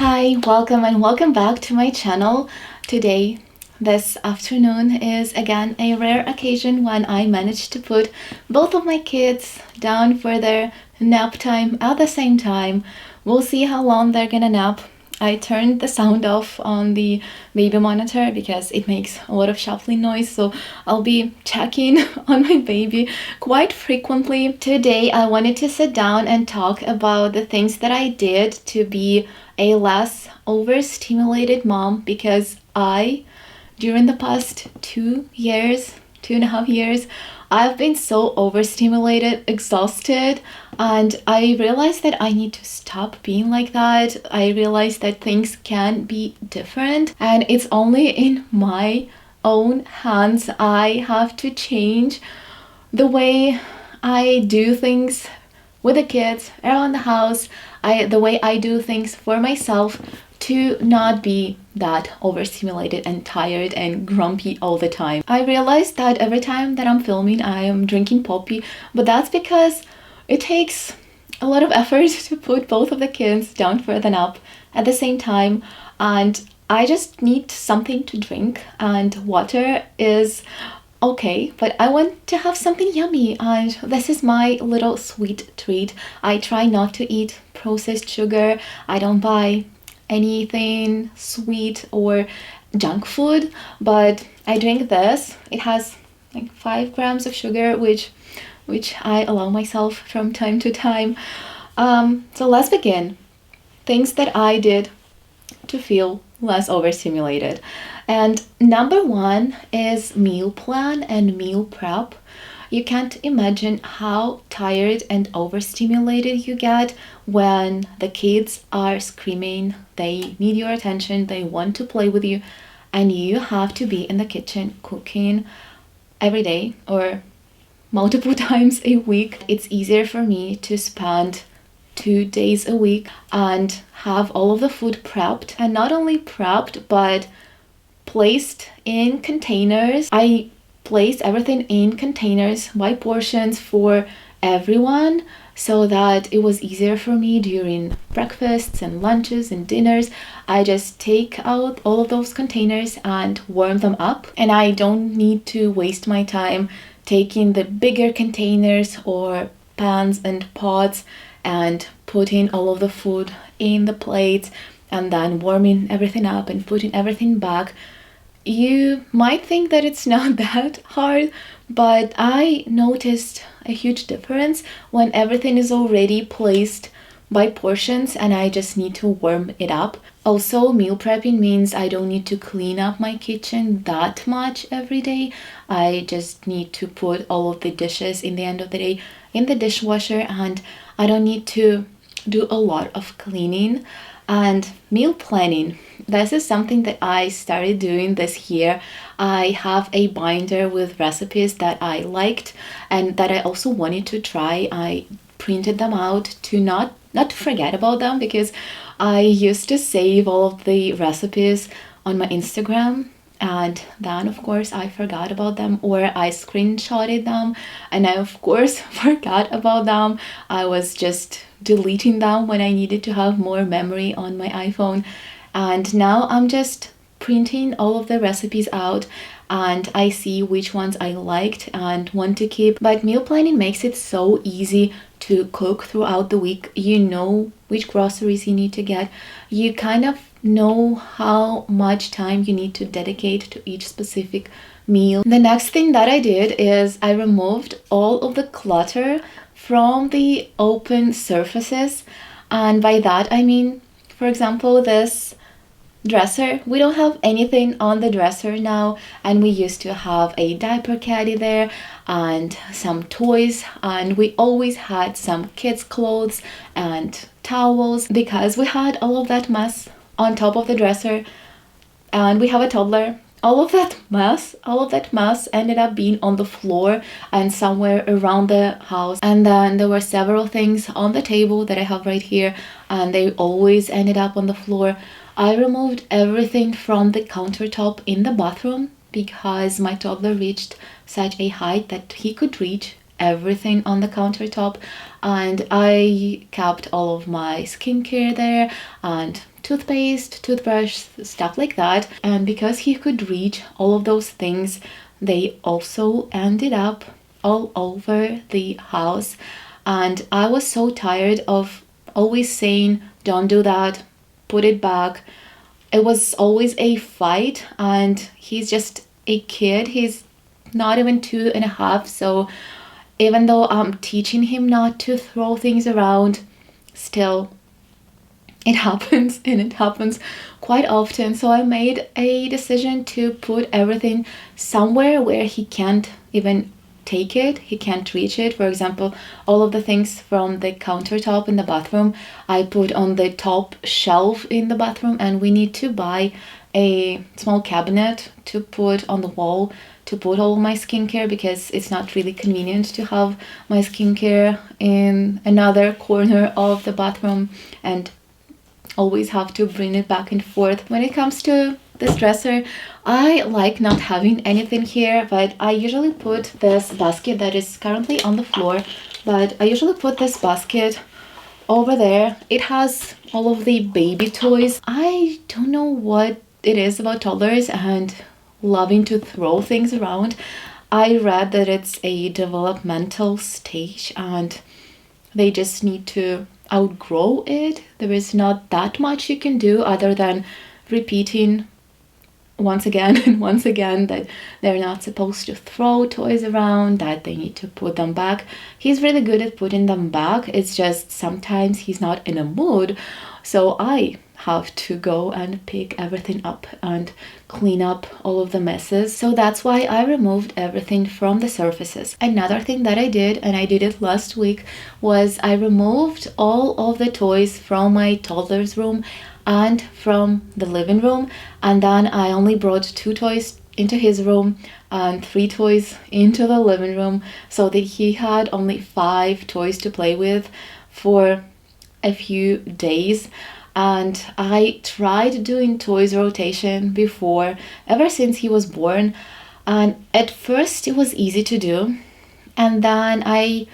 Hi, welcome and welcome back to my channel. Today, this afternoon is again a rare occasion when I managed to put both of my kids down for their nap time at the same time. We'll see how long they're gonna nap. I turned the sound off on the baby monitor because it makes a lot of shuffling noise, so I'll be checking on my baby quite frequently. Today I wanted to sit down and talk about the things that I did to be a less overstimulated mom, because during the past 2.5 years, I've been so overstimulated, exhausted, and I realized that I need to stop being like that. I realized that things can be different, and it's only in my own hands. I have to change the way I do things with the kids around the house, the way I do things for myself, to not be that overstimulated and tired and grumpy all the time. I realized that every time that I'm filming, I am drinking poppy, but that's because it takes a lot of effort to put both of the kids down for the nap at the same time, and I just need something to drink, and water is okay, but I want to have something yummy, and this is my little sweet treat. I try not to eat processed sugar. I don't buy anything sweet or junk food, but I drink this. It has like 5 grams of sugar, which I allow myself from time to time. So let's begin. Things that I did to feel less overstimulated. And number one is meal plan and meal prep. You can't imagine how tired and overstimulated you get when the kids are screaming, they need your attention, they want to play with you, and you have to be in the kitchen cooking every day or multiple times a week. It's easier for me to spend 2 days a week and have all of the food prepped, and not only prepped but placed in containers. I place everything in containers by portions for everyone, so that it was easier for me during breakfasts and lunches and dinners. I just take out all of those containers and warm them up, and I don't need to waste my time taking the bigger containers or pans and pots and putting all of the food in the plates and then warming everything up and putting everything back. You might think that it's not that hard, but I noticed a huge difference when everything is already placed by portions and I just need to warm it up. Also, meal prepping means I don't need to clean up my kitchen that much every day. I just need to put all of the dishes in the end of the day in the dishwasher, and I don't need to do a lot of cleaning. And meal planning, this is something that I started doing this year. I have a binder with recipes that I liked and that I also wanted to try. I printed them out to not to forget about them, because I used to save all of the recipes on my Instagram, and then of course I forgot about them, or I screenshotted them and I of course forgot about them. I was just deleting them when I needed to have more memory on my iPhone, and now I'm just printing all of the recipes out and I see which ones I liked and want to keep. But meal planning makes it so easy to cook throughout the week. You know which groceries you need to get. You kind of know how much time you need to dedicate to each specific meal. The next thing that I did is I removed all of the clutter from the open surfaces, and by that I mean, for example, this dresser. We don't have anything on the dresser now, and we used to have a diaper caddy there and some toys, and we always had some kids' clothes and towels, because we had all of that mess on top of the dresser, and we have a toddler. All of that mess ended up being on the floor and somewhere around the house. And then there were several things on the table that I have right here, and they always ended up on the floor. I removed everything from the countertop in the bathroom because my toddler reached such a height that he could reach everything on the countertop, and I kept all of my skincare there and toothpaste, toothbrush, stuff like that. And because he could reach all of those things, they also ended up all over the house. And I was so tired of always saying, don't do that, put it back. It was always a fight, and he's just a kid. He's not even 2.5, so even though I'm teaching him not to throw things around, still it happens, and it happens quite often. So I made a decision to put everything somewhere where he can't even take it, he can't reach it. For example, all of the things from the countertop in the bathroom I put on the top shelf in the bathroom, and we need to buy a small cabinet to put on the wall to put all my skincare, because it's not really convenient to have my skincare in another corner of the bathroom and always have to bring it back and forth. When it comes to this dresser, I like not having anything here, but I usually put this basket that is currently on the floor, but I usually put this basket over there. It has all of the baby toys. I don't know what it is about toddlers and loving to throw things around. I read that it's a developmental stage and they just need to outgrow it. There is not that much you can do other than repeating once again and once again that they're not supposed to throw toys around, that they need to put them back. He's really good at putting them back. It's just sometimes he's not in a mood, so I have to go and pick everything up and clean up all of the messes. So that's why I removed everything from the surfaces. Another thing that I did, and I did it last week, was I removed all of the toys from my toddler's room and from the living room, and then I only brought 2 toys into his room and 3 toys into the living room, so that he had only 5 toys to play with for a few days. And I tried doing toys rotation before, ever since he was born, and at first it was easy to do, and then I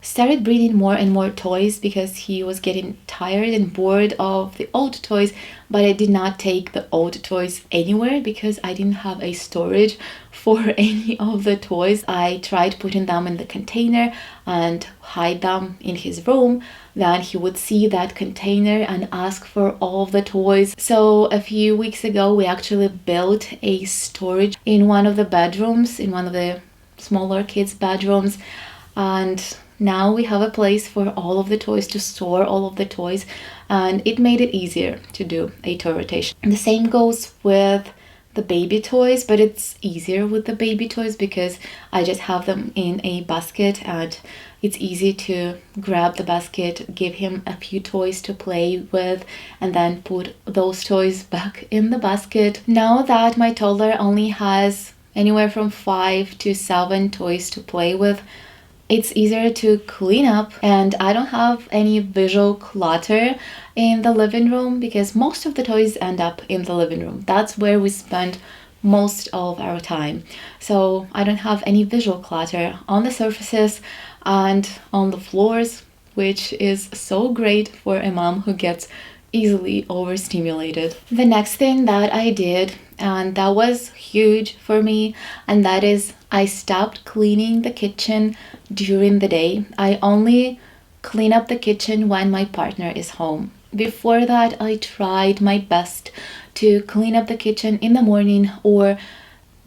started bringing more and more toys because he was getting tired and bored of the old toys. But I did not take the old toys anywhere because I didn't have a storage for any of the toys. I tried putting them in the container and hide them in his room. Then he would see that container and ask for all of the toys. So a few weeks ago we actually built a storage in one of the bedrooms, in one of the smaller kids' bedrooms, and now we have a place for all of the toys, to store all of the toys, and it made it easier to do a toy rotation. And the same goes with the baby toys, but it's easier with the baby toys because I just have them in a basket, and it's easy to grab the basket, give him a few toys to play with, and then put those toys back in the basket. Now that my toddler only has anywhere from 5 to 7 toys to play with, it's easier to clean up, and I don't have any visual clutter in the living room because most of the toys end up in the living room. That's where we spend most of our time. So I don't have any visual clutter on the surfaces and on the floors, which is so great for a mom who gets easily overstimulated. The next thing that I did, and that was huge for me, and that is I stopped cleaning the kitchen during the day. I only clean up the kitchen when my partner is home. Before that, I tried my best to clean up the kitchen in the morning or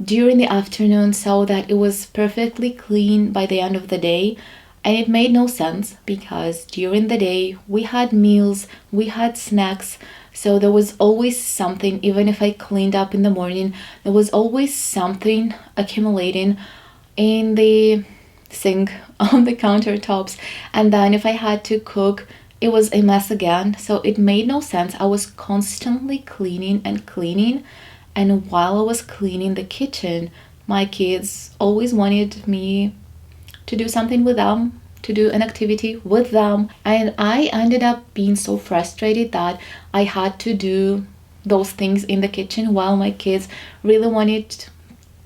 during the afternoon so that it was perfectly clean by the end of the day. And it made no sense because during the day we had meals, we had snacks, so there was always something. Even if I cleaned up in the morning, there was always something accumulating in the sink, on the countertops, and then if I had to cook, it was a mess again. So it made no sense. I was constantly cleaning and cleaning, and while I was cleaning the kitchen, my kids always wanted me to do something with them, to do an activity with them, and I ended up being so frustrated that I had to do those things in the kitchen while my kids really wanted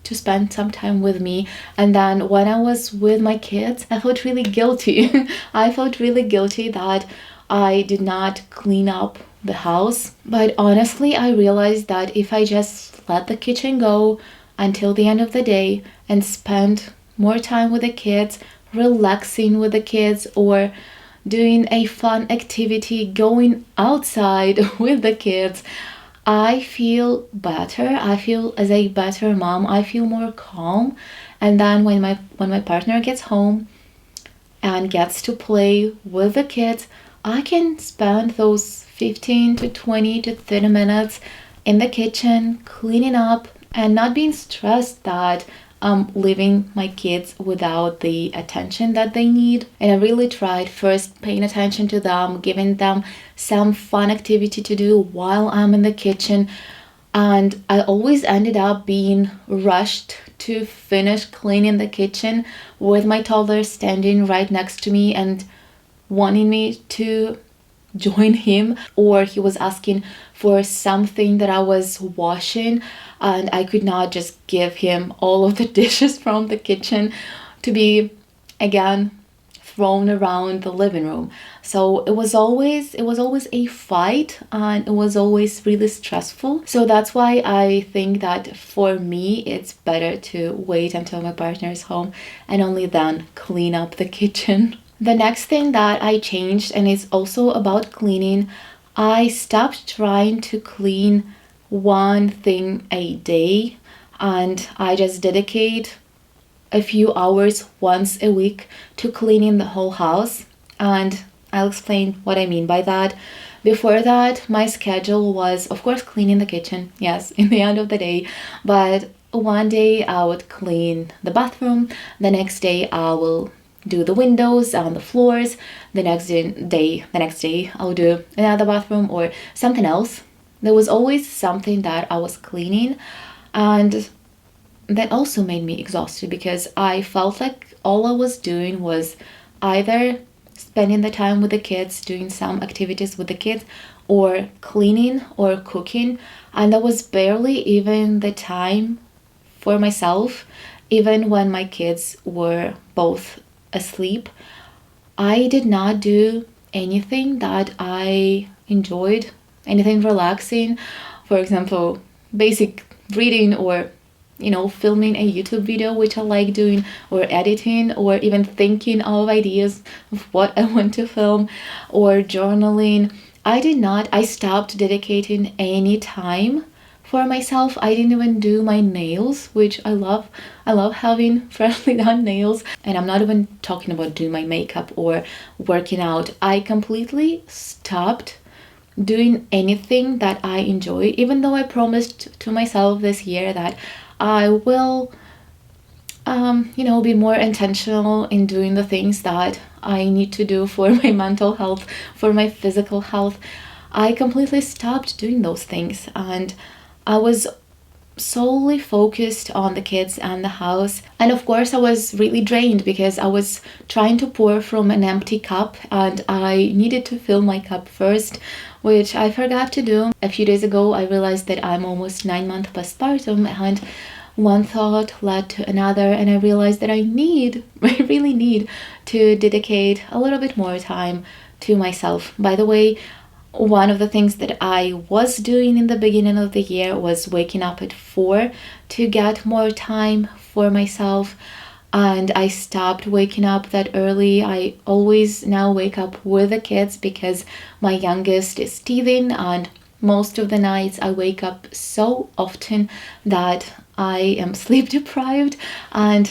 to spend some time with me. And then when I was with my kids, I felt really guilty. I felt really guilty that I did not clean up the house. But honestly, I realized that if I just let the kitchen go until the end of the day and spend more time with the kids, relaxing with the kids, or doing a fun activity, going outside with the kids, I feel better. I feel as a better mom. I feel more calm. And then when my partner gets home and gets to play with the kids, I can spend those 15 to 20 to 30 minutes in the kitchen cleaning up and not being stressed that I'm leaving my kids without the attention that they need. And I really tried first paying attention to them, giving them some fun activity to do while I'm in the kitchen. And I always ended up being rushed to finish cleaning the kitchen with my toddler standing right next to me and wanting me to join him, or he was asking for something that I was washing and I could not just give him all of the dishes from the kitchen to be again thrown around the living room. So it was always a fight, and it was always really stressful. So that's why I think that for me it's better to wait until my partner is home and only then clean up the kitchen. The next thing that I changed, and it's also about cleaning, I stopped trying to clean one thing a day, and I just dedicate a few hours once a week to cleaning the whole house. And I'll explain what I mean by that. Before that, my schedule was, of course, cleaning the kitchen, yes, in the end of the day, but one day I would clean the bathroom, the next day I will do the windows on the floors, the next day I'll do another bathroom or something else. There was always something that I was cleaning, and that also made me exhausted because I felt like all I was doing was either spending the time with the kids, doing some activities with the kids, or cleaning or cooking, and there was barely even the time for myself. Even when my kids were both asleep, I did not do anything that I enjoyed, anything relaxing. For example, basic reading, or filming a YouTube video, which I like doing, or editing, or even thinking of ideas of what I want to film, or journaling. I stopped dedicating any time for myself. I didn't even do my nails, which I love. I love having freshly done nails. And I'm not even talking about doing my makeup or working out. I completely stopped doing anything that I enjoy, even though I promised to myself this year that I will be more intentional in doing the things that I need to do for my mental health, for my physical health. I completely stopped doing those things, and I was solely focused on the kids and the house. And of course I was really drained because I was trying to pour from an empty cup, and I needed to fill my cup first, which I forgot to do. A few days ago I realized that I'm almost 9 months postpartum, and one thought led to another, and I realized that I really need to dedicate a little bit more time to myself. By the way, one of the things that I was doing in the beginning of the year was waking up at 4 to get more time for myself, and I stopped waking up that early. I always now wake up with the kids because my youngest is teething, and most of the nights I wake up so often that I am sleep deprived. And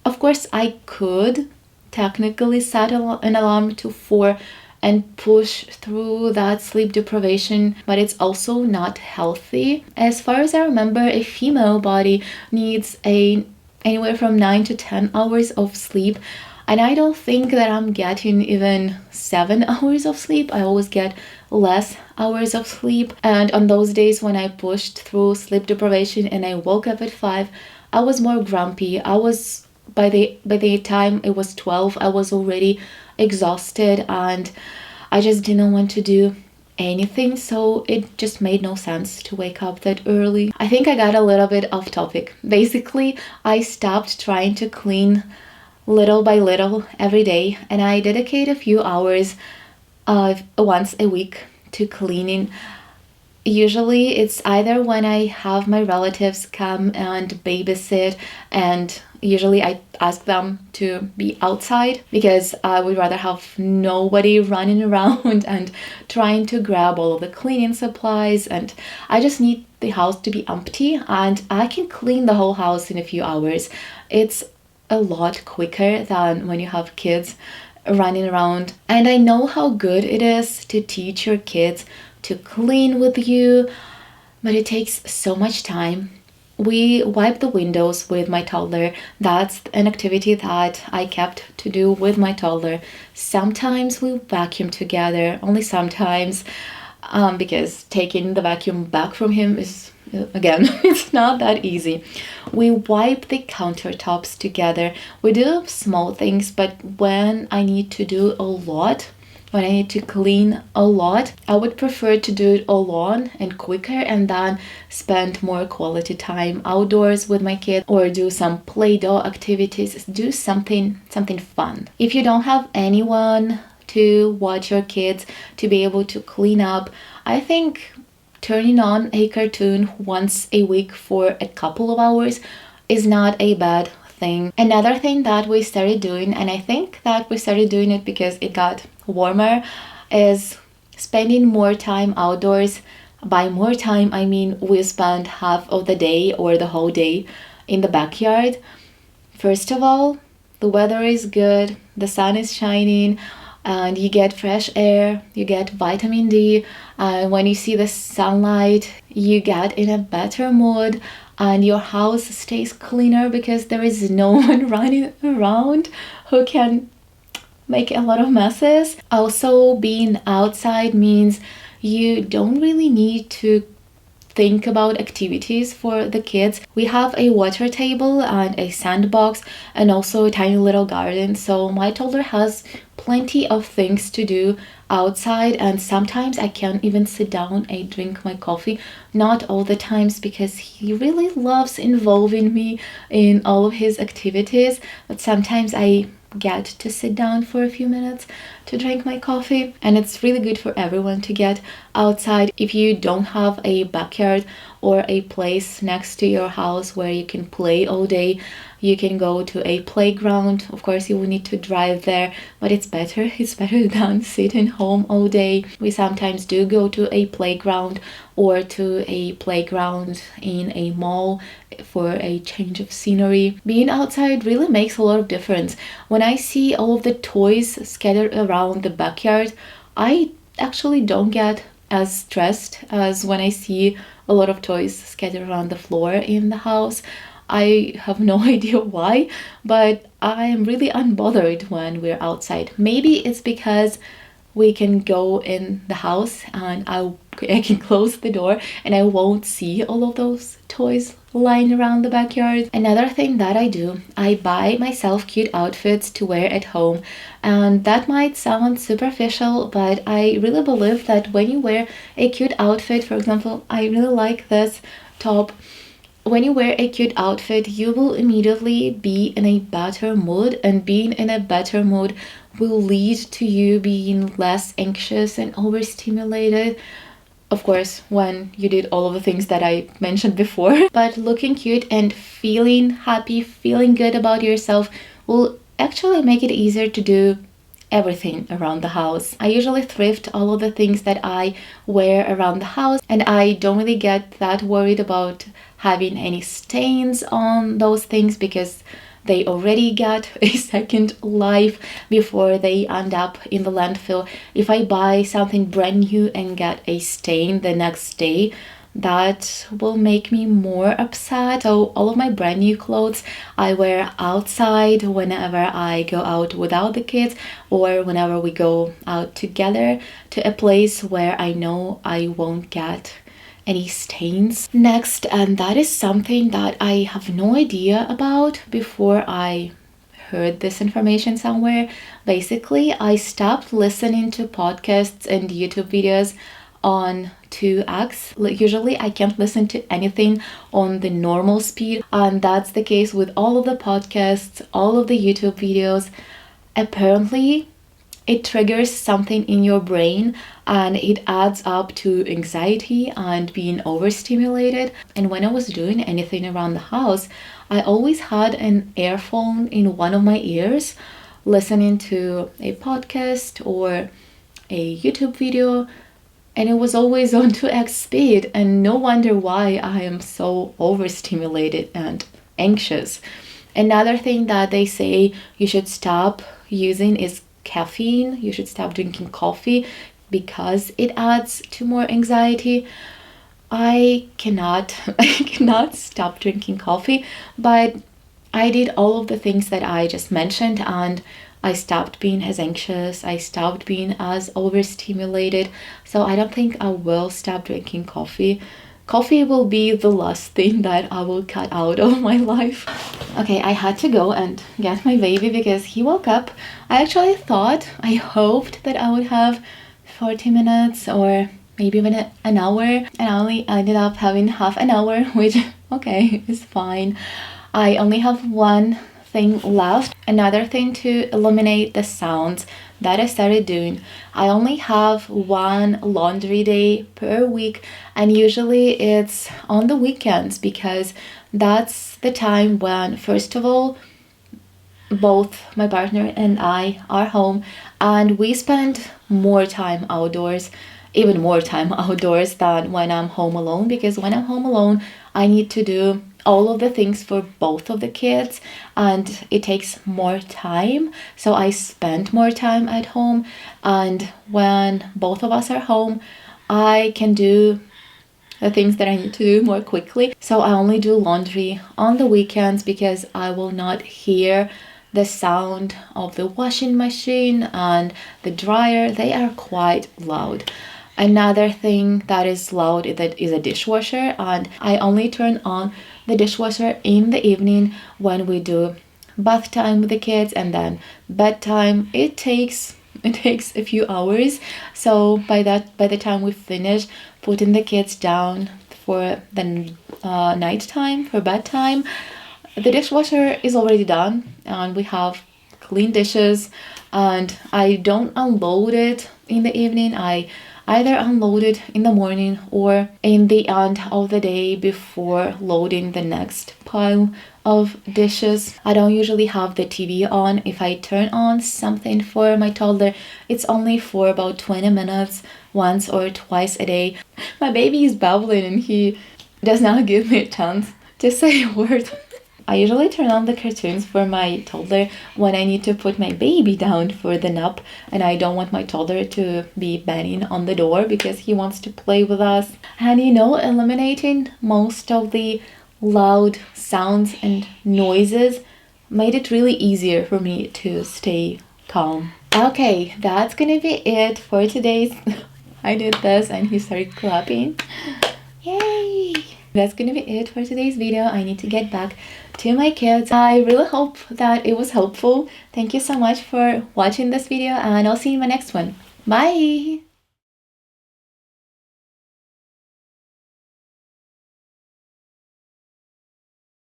of course I could technically set an alarm to 4 and push through that sleep deprivation, but it's also not healthy. As far as I remember, a female body needs anywhere from 9 to 10 hours of sleep, and I don't think that I'm getting even 7 hours of sleep. I always get less hours of sleep, and on those days when I pushed through sleep deprivation and I woke up at 5, I was more grumpy. I was by the time it was 12, I was already exhausted, and I just didn't want to do anything, so it just made no sense to wake up that early. I think I got a little bit off topic. Basically, I stopped trying to clean little by little every day, and I dedicate a few hours once a week to cleaning. Usually it's either when I have my relatives come and babysit, and usually I ask them to be outside because I would rather have nobody running around and trying to grab all of the cleaning supplies, and I just need the house to be empty and I can clean the whole house in a few hours. It's a lot quicker than when you have kids running around. And I know how good it is to teach your kids to clean with you, but it takes so much time. We wipe the windows with my toddler. That's an activity that I kept to do with my toddler. Sometimes we vacuum together, only sometimes, because taking the vacuum back from him is, again, it's not that easy. We wipe the countertops together. We do small things, but when I need to do a lot, when I need to clean a lot, I would prefer to do it alone and quicker, and then spend more quality time outdoors with my kid, or do some play-doh activities, do something fun. If you don't have anyone to watch your kids, to be able to clean up, I think turning on a cartoon once a week for a couple of hours is not a bad thing. Another thing that we started doing, and I think that we started doing it because it got warmer, is spending more time outdoors. By more time, I mean we spend half of the day or the whole day in the backyard. First of all, the weather is good, the sun is shining, and you get fresh air, you get vitamin D, and when you see the sunlight, you get in a better mood, and your house stays cleaner because there is no one running around who can make a lot of messes. Also, being outside means you don't really need to think about activities for the kids. We have a water table and a sandbox and also a tiny little garden, so my toddler has plenty of things to do outside, and sometimes I can't even sit down and drink my coffee. Not all the times, because he really loves involving me in all of his activities, but sometimes I get to sit down for a few minutes to drink my coffee, and it's really good for everyone to get outside. If you don't have a backyard or a place next to your house where you can play all day, you can go to a playground. Of course, you will need to drive there, but it's better than sitting home all day. We sometimes do go to a playground or to a playground in a mall for a change of scenery. Being outside really makes a lot of difference. When I see all of the toys scattered around the backyard, I actually don't get as stressed as when I see a lot of toys scattered around the floor in the house. I have no idea why, but I am really unbothered when we're outside. Maybe it's because we can go in the house and I can close the door and I won't see all of those toys lying around the backyard. Another thing that I do, I buy myself cute outfits to wear at home, and that might sound superficial, but I really believe that when you wear a cute outfit, for example, I really like this top. When you wear a cute outfit, you will immediately be in a better mood, and being in a better mood will lead to you being less anxious and overstimulated. Of course, when you did all of the things that I mentioned before. But looking cute and feeling happy, feeling good about yourself will actually make it easier to do everything around the house. I usually thrift all of the things that I wear around the house, and I don't really get that worried about having any stains on those things because they already got a second life before they end up in the landfill. If I buy something brand new and get a stain the next day, that will make me more upset. So all of my brand new clothes I wear outside whenever I go out without the kids, or whenever we go out together to a place where I know I won't get any stains. Next, and that is something that I have no idea about before I heard this information somewhere. Basically, I stopped listening to podcasts and YouTube videos on 2x. Usually I can't listen to anything on the normal speed, and that's the case with all of the podcasts, all of the YouTube videos. Apparently it triggers something in your brain and it adds up to anxiety and being overstimulated. And when I was doing anything around the house, I always had an earphone in one of my ears, listening to a podcast or a YouTube video, and it was always on 2x speed, and no wonder why I am so overstimulated and anxious. Another thing that they say you should stop using is caffeine. You should stop drinking coffee because it adds to more anxiety. I cannot stop drinking coffee, but I did all of the things that I just mentioned, and I stopped being as anxious, I stopped being as overstimulated. So I don't think I will stop drinking coffee. Coffee will be the last thing that I will cut out of my life. Okay, I had to go and get my baby because he woke up. I hoped that I would have 40 minutes or maybe even an hour, and I only ended up having half an hour, which, okay, is fine. I only have one thing left. Another thing to eliminate the sounds that I started doing. I only have one laundry day per week, and usually it's on the weekends because that's the time when, first of all, both my partner and I are home, and we spend more time outdoors, even more time outdoors than when I'm home alone, because when I'm home alone, I need to do all of the things for both of the kids and it takes more time, so I spend more time at home. And when both of us are home, I can do the things that I need to do more quickly. So I only do laundry on the weekends because I will not hear the sound of the washing machine and the dryer. They are quite loud. Another thing that is loud is a dishwasher, and I only turn on the dishwasher in the evening when we do bath time with the kids, and then bedtime. It takes a few hours, so by the time we finish putting the kids down for the nighttime, for bedtime, the dishwasher is already done and we have clean dishes. And I don't unload it in the evening. I either unload it in the morning or in the end of the day before loading the next pile of dishes. I don't usually have the TV on. If I turn on something for my toddler, it's only for about 20 minutes, once or twice a day. My baby is babbling and he does not give me a chance to say a word. I usually turn on the cartoons for my toddler when I need to put my baby down for the nap, and I don't want my toddler to be banging on the door because he wants to play with us. And eliminating most of the loud sounds and noises made it really easier for me to stay calm. Okay, that's gonna be it for today's I did this and he started clapping. Yay! That's gonna be it for today's video. I need to get back to my kids. I really hope that it was helpful. Thank you so much for watching this video, and I'll see you in my next one. Bye!